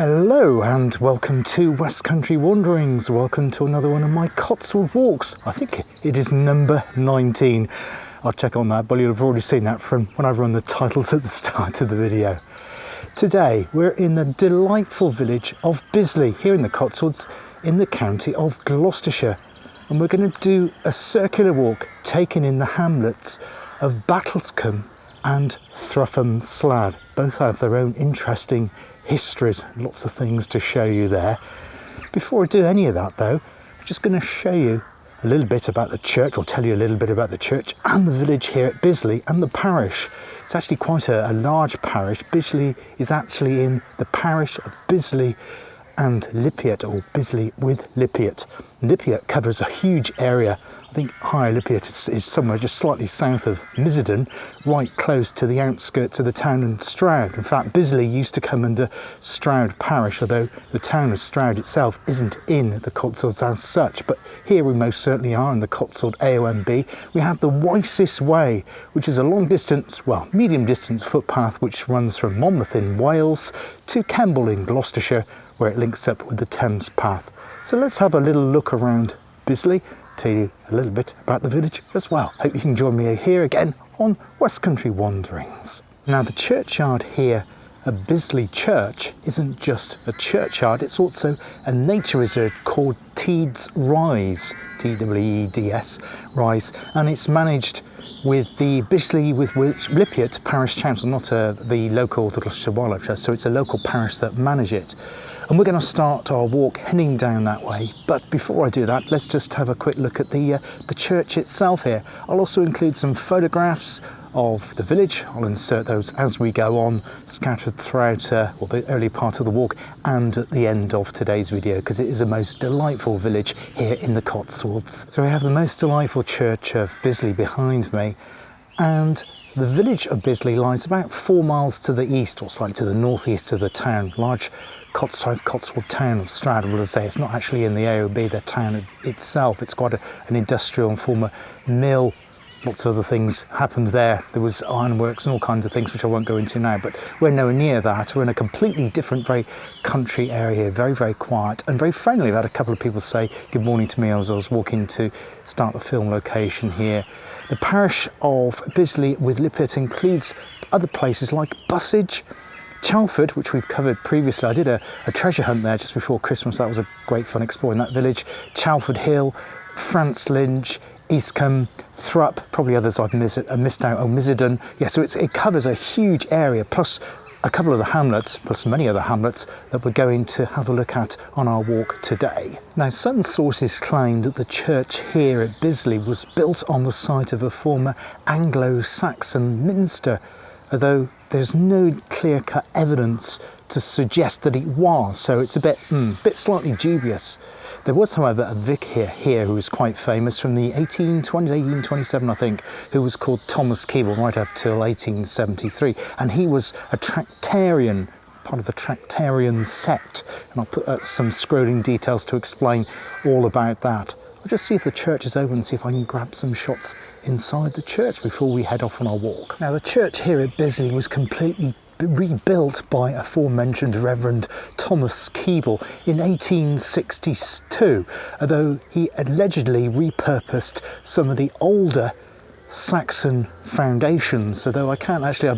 Hello and welcome to West Country Wanderings. Welcome to another one of my Cotswold Walks. I think it is number 19. I'll check on that, but you'll have already seen that from when I've run the titles at the start of the video. Today we're in the delightful village of Bisley here in the Cotswolds in the county of Gloucestershire, and we're going to do a circular walk taking in the hamlets of Battlescombe and Througham Slad. Both have their own interesting histories, lots of things to show you there. Before I do any of that though, I'm just going to show you a little bit about the church, or tell you a little bit about the church and the village here at Bisley and the parish. It's actually quite a large parish. Bisley is actually in the parish of Bisley and Lippiat, or Bisley with Lippiat. Lippiat covers a huge area. I think Higher Lippiat is somewhere just slightly south of Miserdon, right close to the outskirts of the town of Stroud. In fact, Bisley used to come under Stroud parish, although the town of Stroud itself isn't in the Cotswolds as such. But here we most certainly are in the Cotswold AONB. We have the Wysis Way, which is a long distance, well, medium distance footpath which runs from Monmouth in Wales to Kemble in Gloucestershire, where it links up with the Thames path. So let's have a little look around Bisley, tell you a little bit about the village as well. Hope you can join me here again on West Country Wanderings. Now, the churchyard here at Bisley Church isn't just a churchyard, it's also a nature reserve called Teeds Rise, T-W-E-D-S, Rise, and it's managed with the Bisley with Lippiat Parish Council, not the local Gloucestershire Wildlife Trust, so it's a local parish that manage it. And we're going to start our walk heading down that way. But before I do that, let's just have a quick look at the church itself here. I'll also include some photographs of the village. I'll insert those as we go on, scattered throughout the early part of the walk and at the end of today's video, because it is a most delightful village here in the Cotswolds. So we have the most delightful church of Bisley behind me, and the village of Bisley lies about 4 miles to the east, or slightly to the northeast of the town. Large Cotswold town of Stroud. I will say it's not actually in the AOB, the town itself. It's quite an industrial and former mill. Lots of other things happened there. There was ironworks and all kinds of things which I won't go into now, but we're nowhere near that. We're in a completely different, very country area, very, very quiet and very friendly. I've had a couple of people say good morning to me as I was walking to start the film location here. The parish of Bisley with Lippiat includes other places like Bussage, Chalford, which we've covered previously. I did a treasure hunt there just before Christmas. That was a great fun exploring that village. Chalford Hill, France Lynch, Eastcombe, Througham, probably others I've missed out, Miserdon. Yeah, so it covers a huge area, plus a couple of the hamlets, plus many other hamlets that we're going to have a look at on our walk today. Now, some sources claim that the church here at Bisley was built on the site of a former Anglo-Saxon minster, although there's no clear-cut evidence to suggest that it was, so it's a bit slightly dubious. There was, however, a vicar here who was quite famous from the 1827, I think, who was called Thomas Keble, right up till 1873, and he was a Tractarian, part of the Tractarian sect, and I'll put some scrolling details to explain all about that. I'll just see if the church is open and see if I can grab some shots inside the church before we head off on our walk. Now, the church here at Bisley was completely rebuilt by aforementioned Reverend Thomas Keble in 1862, although he allegedly repurposed some of the older Saxon foundations, although I've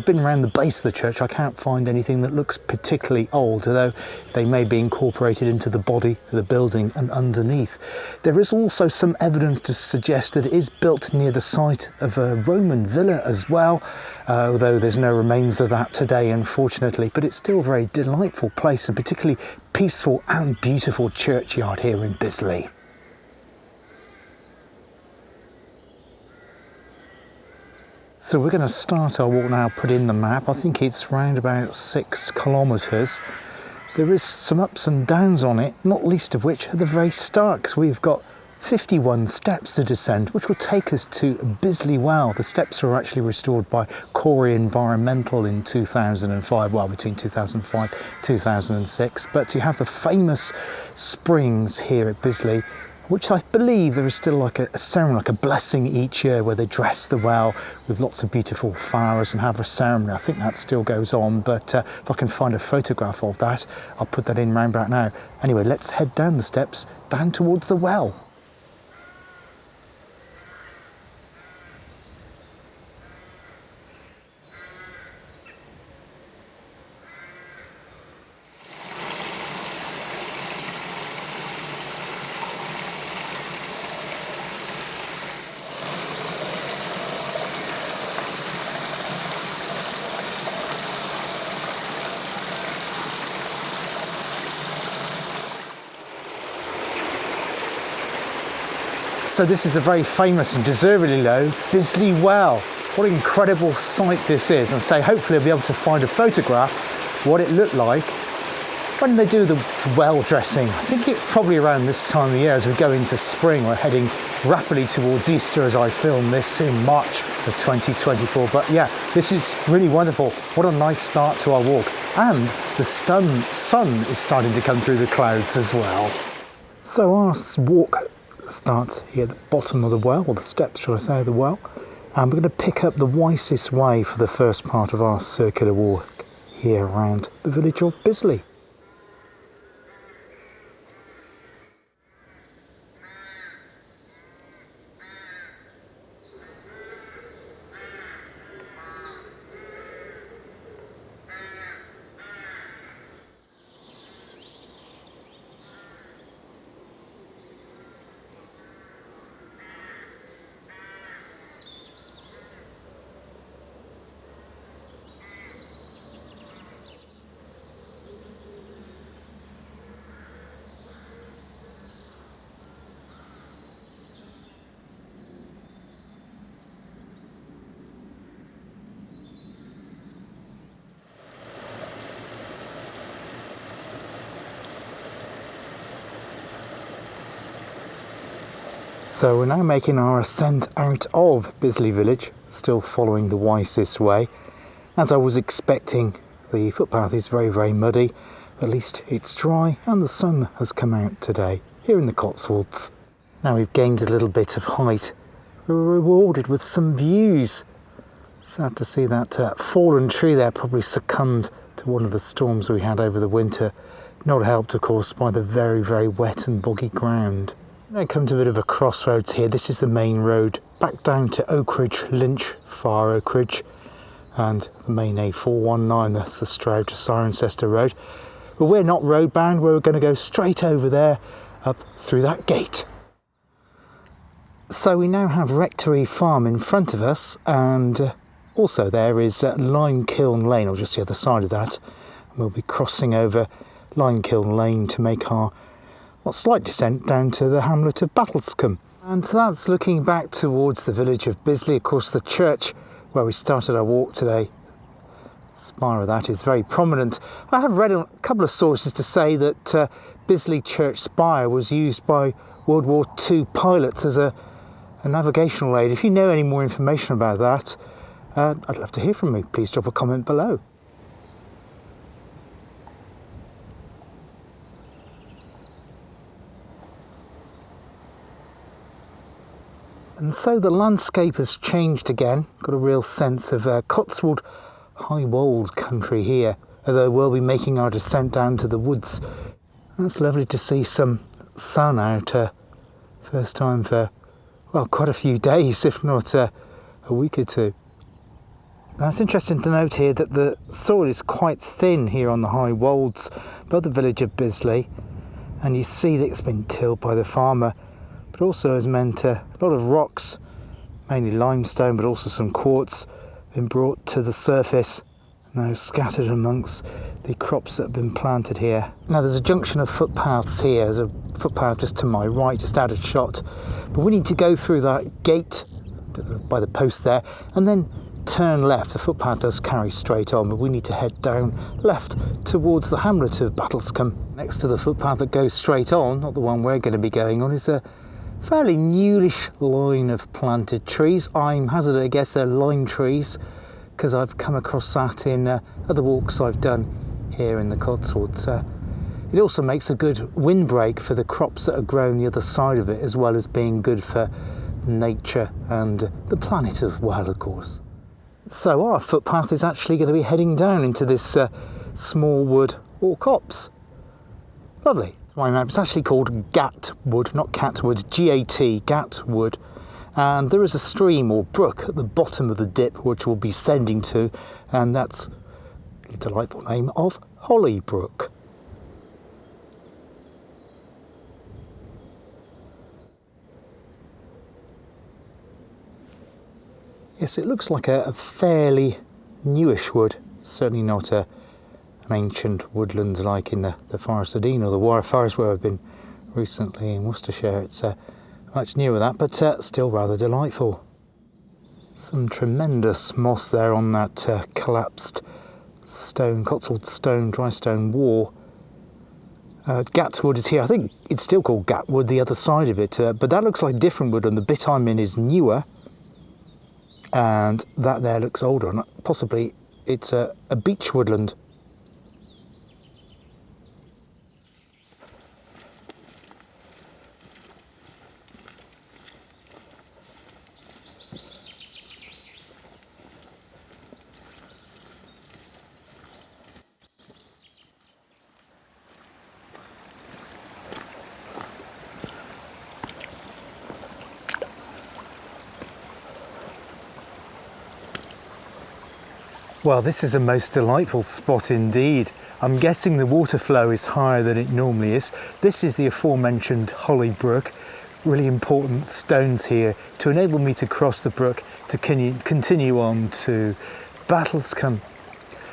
been around the base of the church, I can't find anything that looks particularly old, although they may be incorporated into the body of the building and underneath. There is also some evidence to suggest that it is built near the site of a Roman villa as well, although there's no remains of that today, unfortunately, but it's still a very delightful place and particularly peaceful and beautiful churchyard here in Bisley. So we're going to start our walk now, put in the map. I think it's round about 6 kilometres. There is some ups and downs on it, not least of which at the very start, because we've got 51 steps to descend, which will take us to Bisley Well. The steps were actually restored by Corey Environmental in 2005, well, between 2005 and 2006. But you have the famous springs here at Bisley, which I believe there is still like a ceremony, like a blessing each year where they dress the well with lots of beautiful flowers and have a ceremony. I think that still goes on, but if I can find a photograph of that, I'll put that in round about now. Anyway, let's head down the steps, down towards the well. So this is a very famous and deservedly low Bisley well. What an incredible sight this is. And so hopefully I'll be able to find a photograph what it looked like when they do the well dressing. I think it's probably around this time of year as we go into spring. We're heading rapidly towards Easter as I film this in March of 2024. But yeah, this is really wonderful. What a nice start to our walk. And the sun is starting to come through the clouds as well. So our walk starts here at the bottom of the well, or the steps, shall I say, of the well. And we're going to pick up the wisest way for the first part of our circular walk here around the village of Bisley. So we're now making our ascent out of Bisley village, still following the wisest way. As I was expecting, the footpath is very, very muddy. At least it's dry and the sun has come out today here in the Cotswolds. Now we've gained a little bit of height. We were rewarded with some views. Sad to see that fallen tree there probably succumbed to one of the storms we had over the winter. Not helped, of course, by the very, very wet and boggy ground. I come to a bit of a crossroads here. This is the main road back down to Oakridge, Lynch, Far Oakridge, and the main A419, that's the Stroud to Cirencester Road. But we're not road bound, we're going to go straight over there, up through that gate. So we now have Rectory Farm in front of us, and also there is Limekiln Lane, or just the other side of that. And we'll be crossing over Limekiln Lane to make our slight descent down to the hamlet of Battlescombe. And so that's looking back towards the village of Bisley. Of course, the church where we started our walk today, the spire of that is very prominent. I have read a couple of sources to say that Bisley Church spire was used by World War II pilots as a navigational aid. If you know any more information about that, I'd love to hear from you. Please drop a comment below. And so the landscape has changed again. Got a real sense of Cotswold high wold country here, although we'll be making our descent down to the woods. And it's lovely to see some sun out, first time for, well, quite a few days, if not a week or two. Now it's interesting to note here that the soil is quite thin here on the high wolds above the village of Bisley, and you see that it's been tilled by the farmer, but also has meant a lot of rocks, mainly limestone, but also some quartz, been brought to the surface, now scattered amongst the crops that have been planted here. Now there's a junction of footpaths here. There's a footpath just to my right, just out of shot, but we need to go through that gate by the post there and then turn left. The footpath does carry straight on, but we need to head down left towards the hamlet of Battlescombe. Next to the footpath that goes straight on, not the one we're going to be going on, is a fairly newish line of planted trees. I'm hazarded to guess they're lime trees, because I've come across that in other walks I've done here in the Cotswolds. It also makes a good windbreak for the crops that are grown the other side of it, as well as being good for nature and the planet as well, of course. So our footpath is actually going to be heading down into this small wood or copse. Lovely. My map is actually called Gatwood, not Catwood, G-A-T, Gatwood. And there is a stream or brook at the bottom of the dip which we'll be sending to, and that's the delightful name of Hollybrook. Yes, it looks like a fairly newish wood, certainly not an ancient woodland like in the Forest of Dean or the Wire Forest where I've been recently in Worcestershire. It's much newer that, but still rather delightful. Some tremendous moss there on that collapsed stone, Cotswold stone, dry stone wall. Gatwood is here. I think it's still called Gatwood, the other side of it, but that looks like different wood, and the bit I'm in is newer, and that there looks older, and possibly it's a beech woodland. Well, this is a most delightful spot indeed. I'm guessing the water flow is higher than it normally is. This is the aforementioned Hollybrook. Really important stones here to enable me to cross the brook to continue on to Battlescombe.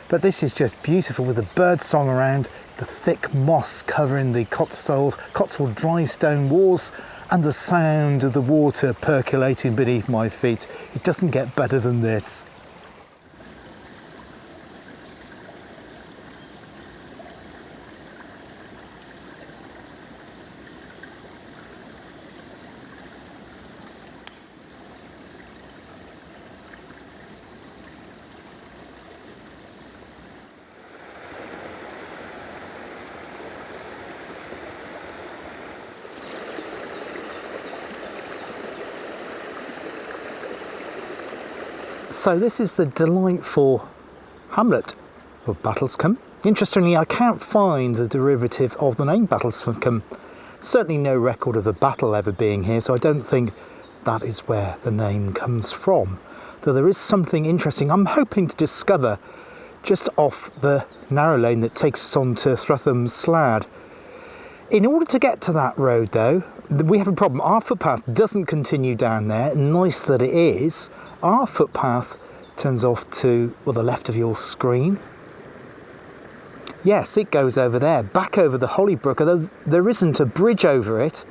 But this is just beautiful with the bird song around, the thick moss covering the Cotswold dry stone walls, and the sound of the water percolating beneath my feet. It doesn't get better than this. So this is the delightful hamlet of Battlescombe. Interestingly, I can't find the derivative of the name Battlescombe. Certainly no record of a battle ever being here, so I don't think that is where the name comes from. Though there is something interesting I'm hoping to discover just off the narrow lane that takes us on to Througham Slad. In order to get to that road though, we have a problem. Our footpath doesn't continue down there, nice that it is. Our footpath turns off to, well, the left of your screen. Yes, it goes over there, back over the Hollybrook, although there isn't a bridge over it,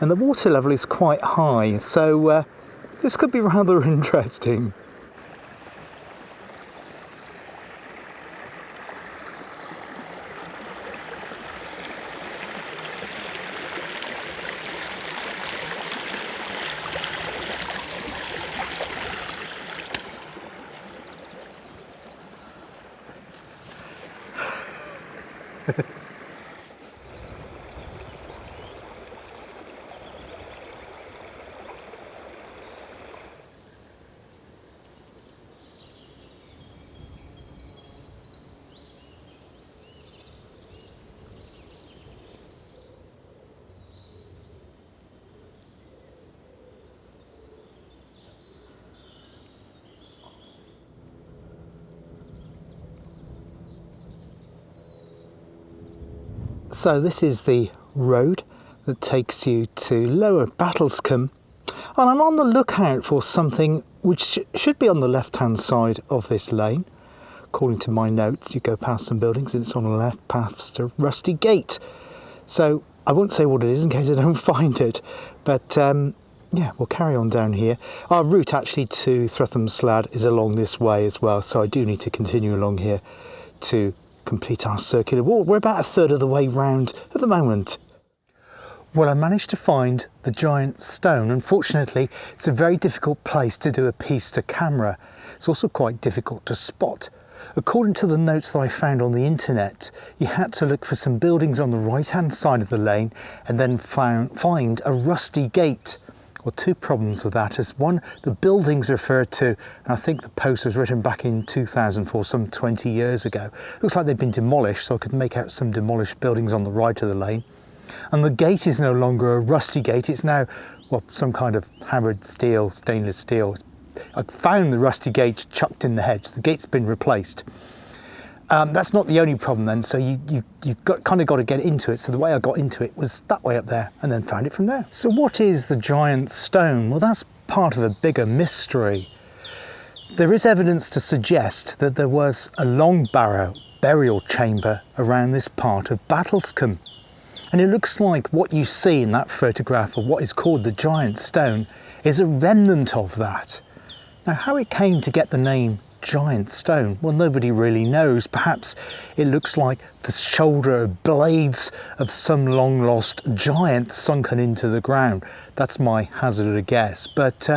and the water level is quite high, so this could be rather interesting. So this is the road that takes you to Lower Battlescombe, and I'm on the lookout for something which should be on the left-hand side of this lane. According to my notes, you go past some buildings and it's on the left past a rusty gate. So I won't say what it is in case I don't find it, but yeah, we'll carry on down here. Our route actually to Througham Slad is along this way as well, so I do need to continue along here to complete our circular walk. We're about a third of the way round at the moment. Well, I managed to find the giant stone. Unfortunately, it's a very difficult place to do a piece to camera. It's also quite difficult to spot. according to the notes that I found on the internet, you had to look for some buildings on the right-hand side of the lane and then find a rusty gate. Well, two problems with that is one, the buildings referred to, and I think the post was written back in 2004, some 20 years ago. Looks like they've been demolished, so I could make out some demolished buildings on the right of the lane. And the gate is no longer a rusty gate, it's now, well, some kind of hammered steel, stainless steel. I found the rusty gate chucked in the hedge. The gate's been replaced. That's not the only problem then, so you kind of got to get into it. So the way I got into it was that way up there and then found it from there. So what is the giant stone? Well, that's part of a bigger mystery. There is evidence to suggest that there was a long burial chamber around this part of Battlescombe. And it looks like what you see in that photograph of what is called the giant stone is a remnant of that. Now, how it came to get the name giant stone, well, nobody really knows. Perhaps it looks like the shoulder blades of some long lost giant sunken into the ground. That's my hazardous guess, but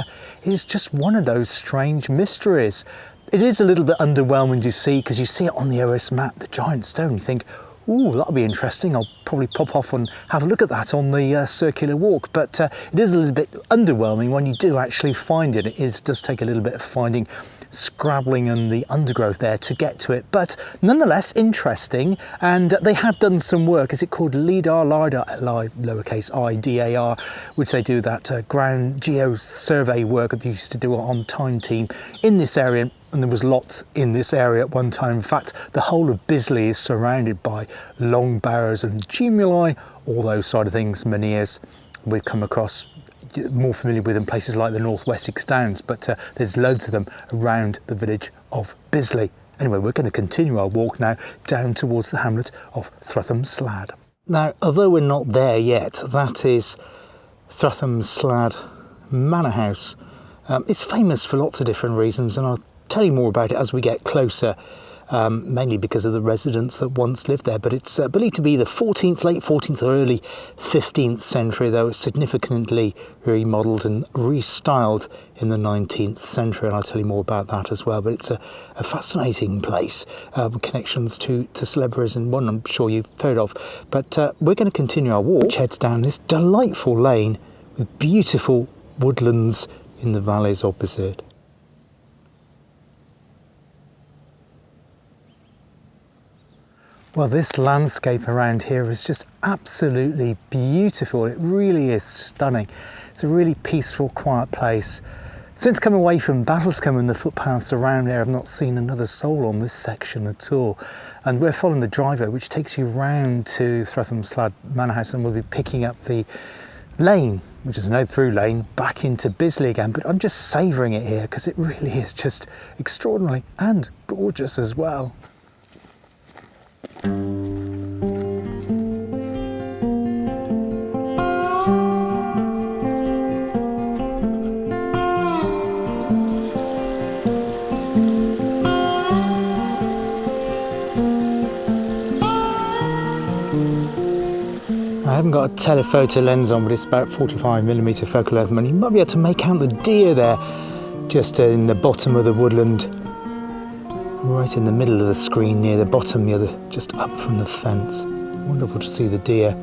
it's just one of those strange mysteries. It is a little bit underwhelming to see, because you see it on the OS map, the giant stone, you think, ooh, that'll be interesting. I'll probably pop off and have a look at that on the circular walk. But it is a little bit underwhelming when you do actually find it. It does take a little bit of finding, scrabbling in the undergrowth there to get to it. But nonetheless, interesting. And they have done some work. Is it called LIDAR, lowercase I-D-A-R, which they do that ground geo survey work that they used to do on Time Team in this area. And there was lots in this area at one time. In fact, the whole of Bisley is surrounded by long barrows and tumuli, all those sort of things, menhirs we've come across, more familiar with in places like the North Wessex Downs, but there's loads of them around the village of Bisley. Anyway, we're going to continue our walk now down towards the hamlet of Througham Slad. Now, although we're not there yet, that is Througham Slad Manor House. It's famous for lots of different reasons, and I'll tell you more about it as we get closer, mainly because of the residents that once lived there. But it's believed to be the late 14th or early 15th century, though it's significantly remodelled and restyled in the 19th century, and I'll tell you more about that as well. But it's a fascinating place with connections to celebrities, and one I'm sure you've heard of. But we're going to continue our walk, which heads down this delightful lane with beautiful woodlands in the valleys opposite. Well, this landscape around here is just absolutely beautiful. It really is stunning. It's a really peaceful, quiet place. Since coming away from Battlescombe and the footpaths around there, I've not seen another soul on this section at all. And we're following the driveway, which takes you round to Througham Slad Manor House, and we'll be picking up the lane, which is an no-through lane, back into Bisley again. But I'm just savouring it here because it really is just extraordinary and gorgeous as well. I haven't got a telephoto lens on, but it's about 45mm focal length, and you might be able to make out the deer there, just in the bottom of the woodland, right in the middle of the screen near the bottom, just up from the fence. Wonderful to see the deer.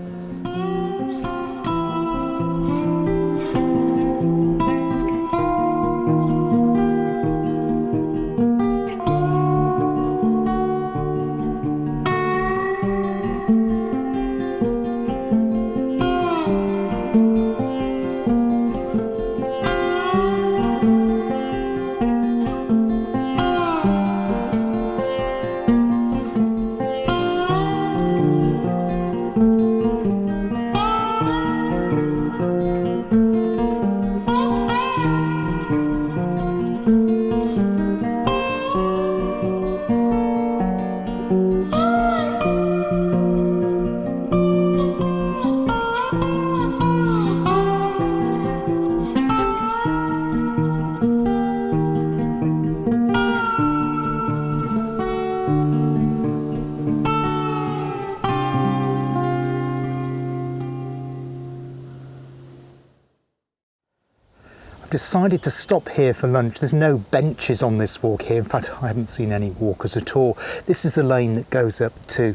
decided to stop here for lunch. There's no benches on this walk here. In fact, I haven't seen any walkers at all. This is the lane that goes up to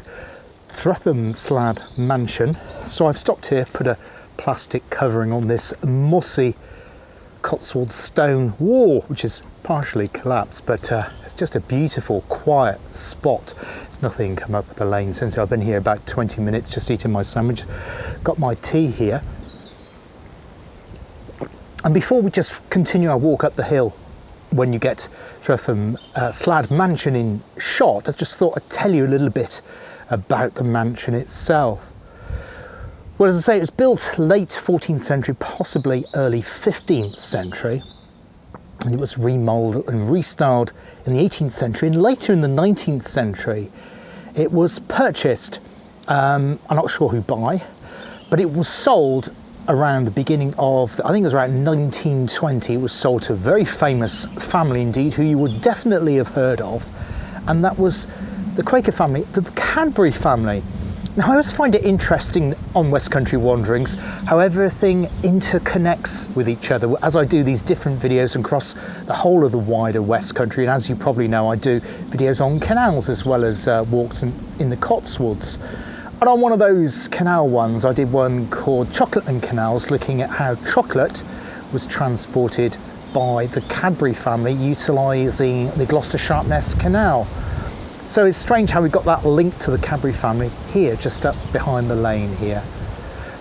Througham Slad mansion. So I've stopped here, put a plastic covering on this mossy Cotswold stone wall, which is partially collapsed, but it's just a beautiful, quiet spot. There's nothing come up the lane since I've been here about 20 minutes, just eating my sandwich. Got my tea here. And before we just continue our walk up the hill, when you get Througham Slad mansion in shot, I just thought I'd tell you a little bit about the mansion itself. Well, as I say, it was built late 14th century, possibly early 15th century, and it was remoulded and restyled in the 18th century, and later in the 19th century it was purchased. I'm not sure who by, but it was sold around the beginning of, I think it was around 1920. It was sold to a very famous family indeed, who you would definitely have heard of, and that was the Quaker family, the Cadbury family. Now, I always find it interesting on West Country Wanderings how everything interconnects with each other as I do these different videos across the whole of the wider West Country. And as you probably know, I do videos on canals as well as walks in the Cotswolds. And on one of those canal ones, I did one called Chocolate and Canals, looking at how chocolate was transported by the Cadbury family utilising the Gloucester Sharpness Canal. So it's strange how we got that link to the Cadbury family here, just up behind the lane here.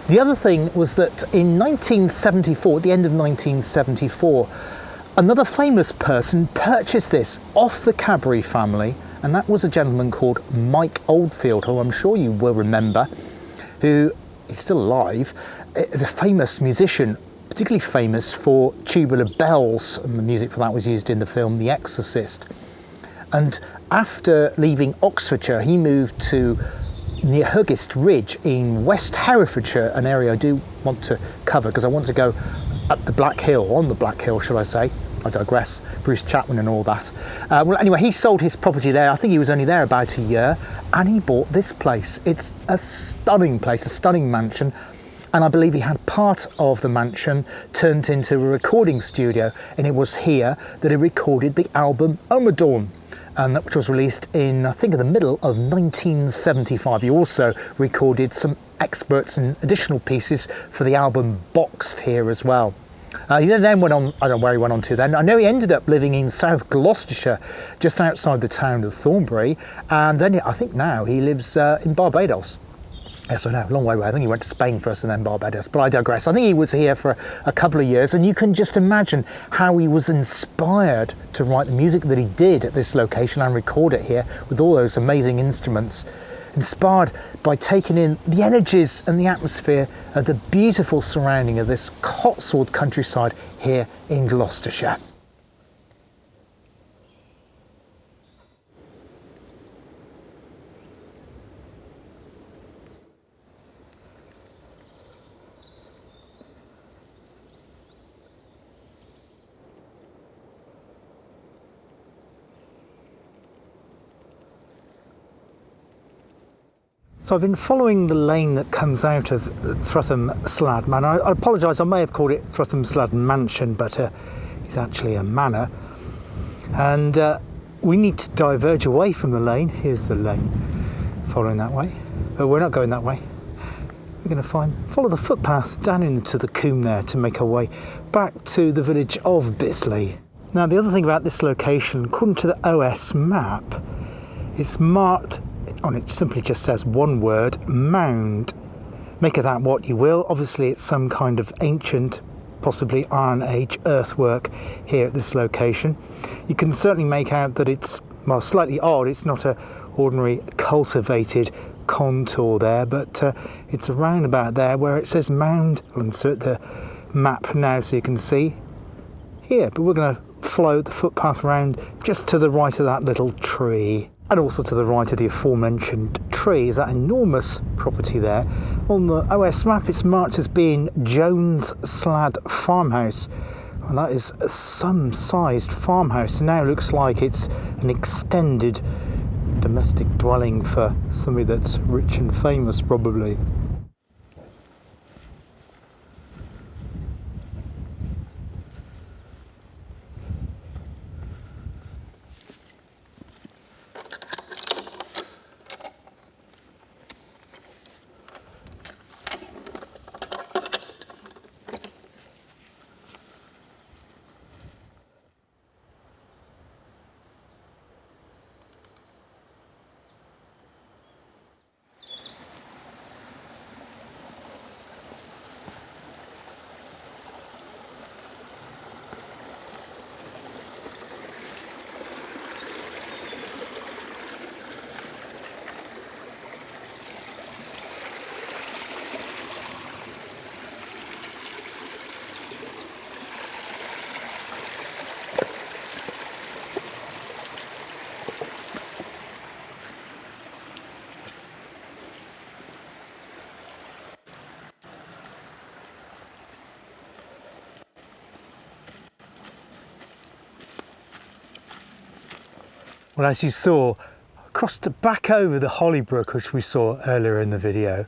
The other thing was that in 1974, at the end of 1974, another famous person purchased this off the Cadbury family, and that was a gentleman called Mike Oldfield, who I'm sure you will remember, who is still alive, is a famous musician, particularly famous for tubular bells, and the music for that was used in the film The Exorcist. And after leaving Oxfordshire, he moved to near Huggist Ridge in West Herefordshire, an area I do want to cover because I want to go up the Black Hill, on the Black Hill, shall I say. I digress, Bruce Chapman and all that. Well, anyway, he sold his property there. I think he was only there about a year, and he bought this place. It's a stunning place, a stunning mansion, and I believe he had part of the mansion turned into a recording studio, and it was here that he recorded the album Omadorn, and which was released in, I think, in the middle of 1975. He also recorded some experts and additional pieces for the album Boxed here as well. He then went on, I don't know where he went on to then. I know he ended up living in South Gloucestershire, just outside the town of Thornbury, and then I think now he lives in Barbados. Yes, I know, long way away. I think he went to Spain first and then Barbados, but I digress. I think he was here for a couple of years, and you can just imagine how he was inspired to write the music that he did at this location and record it here with all those amazing instruments, inspired by taking in the energies and the atmosphere of the beautiful surrounding of this Cotswold countryside here in Gloucestershire. So I've been following the lane that comes out of Througham Slad Manor. I apologise, I may have called it Througham Slad Mansion, but it's actually a manor. And we need to diverge away from the lane. Here's the lane, following that way. But we're not going that way. We're going to follow the footpath down into the coombe there to make our way back to the village of Bisley. Now, the other thing about this location, according to the OS map, it's marked on it, simply just says one word, mound. Make of that what you will. Obviously it's some kind of ancient, possibly Iron Age earthwork here at this location. You can certainly make out that it's, well, slightly odd. It's not a ordinary cultivated contour there, but it's around about there where it says mound. I'll insert the map now so you can see here, but we're going to follow the footpath around just to the right of that little tree. And also to the right of the aforementioned tree is that enormous property there. On the OS map it's marked as being Jones Slad Farmhouse. And that is some sized farmhouse. Now it looks like it's an extended domestic dwelling for somebody that's rich and famous probably. Well, as you saw, crossed back over the Hollybrook, which we saw earlier in the video,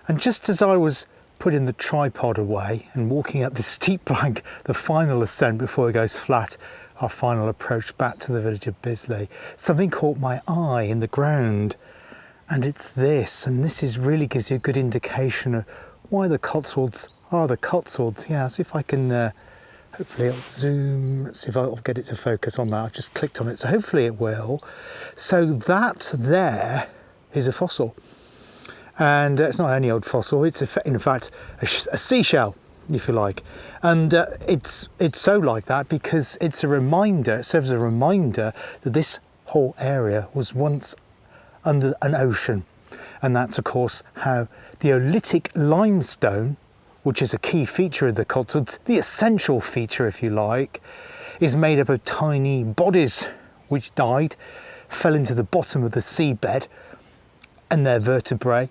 and just as I was putting the tripod away and walking up this steep bank, the final ascent before it goes flat, our final approach back to the village of Bisley, something caught my eye in the ground, and it's this, and this is really gives you a good indication of why the Cotswolds are the Cotswolds. Yeah, see if I can hopefully I'll zoom. Let's see if I'll get it to focus on that. I've just clicked on it, so hopefully it will. So that there is a fossil, and it's not any old fossil. It's in fact a seashell, if you like, and it's so like that because it's a reminder. It serves as a reminder that this whole area was once under an ocean, and that's of course how the Oolitic limestone, which is a key feature of the Cotswolds, the essential feature if you like, is made up of tiny bodies which died, fell into the bottom of the seabed, and their vertebrae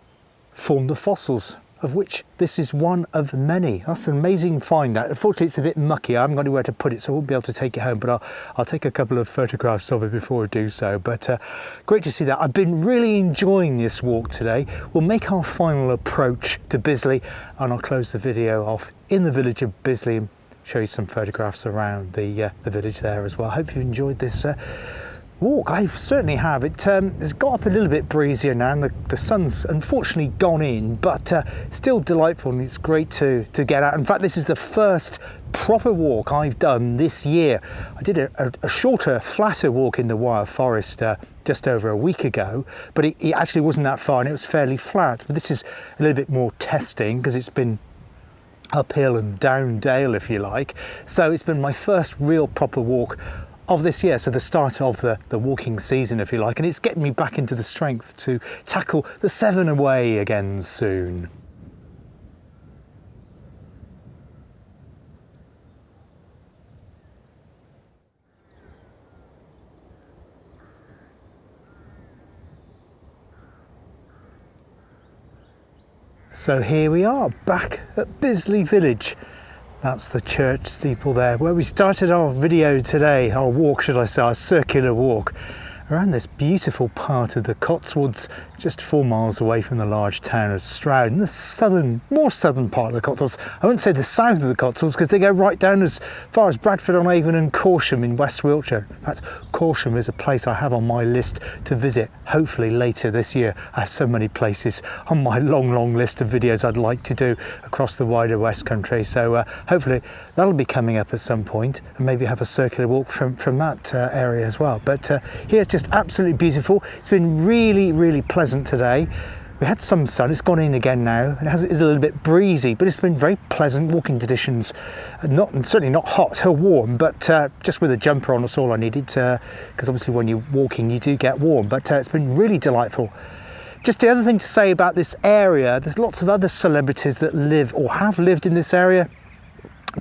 formed the fossils, of which this is one of many. That's an amazing find. That unfortunately it's a bit mucky. I haven't got anywhere to put it, so I won't be able to take it home, but I'll take a couple of photographs of it before I do so. But great to see that. I've been really enjoying this walk today. We'll make our final approach to Bisley, and I'll close the video off in the village of Bisley and show you some photographs around the village there as well. I hope you enjoyed this walk. I certainly have. It's got up a little bit breezier now, and the sun's unfortunately gone in, but still delightful, and it's great to get out. In fact, this is the first proper walk I've done this year. I did a shorter, flatter walk in the Wire Forest just over a week ago, but it actually wasn't that far and it was fairly flat. But this is a little bit more testing because it's been uphill and down dale, if you like. So it's been my first real proper walk of this year, so the start of the walking season, if you like, and it's getting me back into the strength to tackle the Severn away again soon. So here we are, back at Bisley Village. That's the church steeple there, where we started our video today, our walk should I say, our circular walk around this beautiful part of the Cotswolds, just 4 miles away from the large town of Stroud, in the more southern part of the Cotswolds. I won't say the south of the Cotswolds because they go right down as far as Bradford-on-Avon and Corsham in West Wiltshire. In fact, Corsham is a place I have on my list to visit, hopefully later this year. I have so many places on my long list of videos I'd like to do across the wider West Country, so hopefully that'll be coming up at some point, and maybe have a circular walk from that area as well. But here it's just absolutely beautiful. It's been really pleasant today. We had some sun, it's gone in again now, and it is a little bit breezy, but it's been very pleasant walking conditions. Certainly not hot or warm, but just with a jumper on, that's all I needed, because obviously when you're walking you do get warm, but it's been really delightful. Just the other thing to say about this area, there's lots of other celebrities that live or have lived in this area,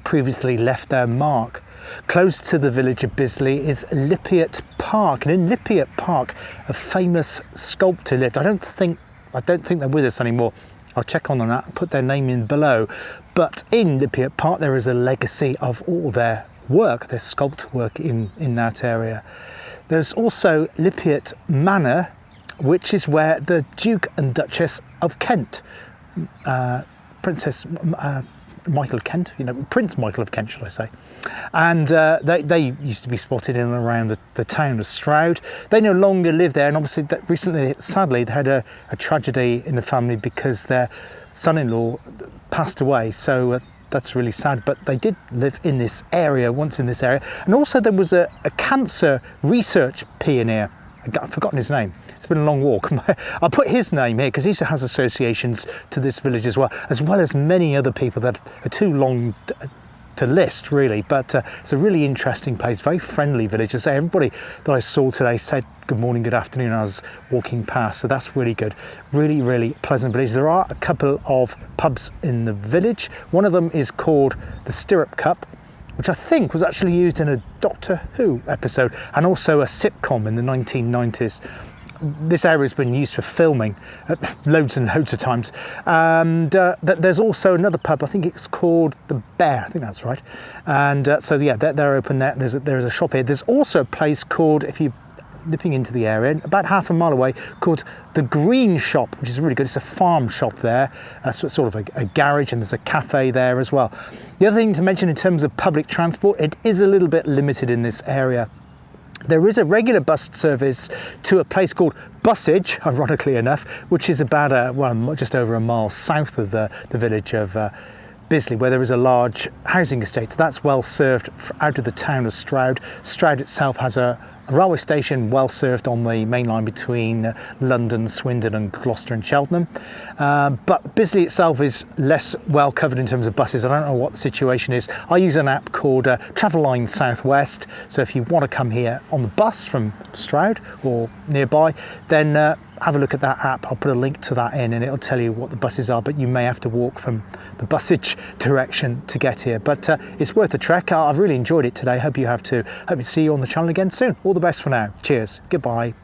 previously left their mark. Close to the village of Bisley is Lypiat Park, and in Lypiat Park a famous sculptor lived. I don't think they're with us anymore. I'll check on that and put their name in below. But in Lypiat Park there is a legacy of all their work, their sculpt work in that area. There's also Lypiat Manor, which is where the Duke and Duchess of Kent, Princess Michael of Kent, Prince Michael of Kent, should I say, and they used to be spotted in and around the town of Stroud. They no longer live there, and obviously recently, sadly, they had a tragedy in the family because their son-in-law passed away, so that's really sad. But they did live in this area, once in this area, and also there was a cancer research pioneer. I've forgotten his name. It's been a long walk. I'll put his name here because he has associations to this village as well as many other people that are too long to list, really. But it's a really interesting place, very friendly village. As I say, everybody that I saw today said good morning, good afternoon as I was walking past, so that's really good. Really pleasant village. There are a couple of pubs in the village. One of them is called the Stirrup Cup, which I think was actually used in a Doctor Who episode, and also a sitcom in the 1990s. This area has been used for filming loads and loads of times. And there's also another pub, I think it's called the Bear, I think that's right. And so yeah, they're open there. There's a shop here. There's also a place called, if you nipping into the area, about half a mile away, called the Green Shop, which is really good. It's a farm shop there, sort of a garage, and there's a cafe there as well. The other thing to mention in terms of public transport, it is a little bit limited in this area. There is a regular bus service to a place called Bussage, ironically enough, which is about just over a mile south of the village of Bisley, where there is a large housing estate. So that's well served out of the town of Stroud. Stroud itself has a railway station well served on the main line between London, Swindon and Gloucester and Cheltenham. But Bisley itself is less well covered in terms of buses. I don't know what the situation is. I use an app called Traveline South West. So if you want to come here on the bus from Stroud or nearby, then have a look at that app. I'll put a link to that in and it'll tell you what the buses are, but you may have to walk from the Bussage direction to get here. But it's worth a trek. I've really enjoyed it today. Hope you have too. Hope to see you on the channel again soon. All the best for now. Cheers. Goodbye.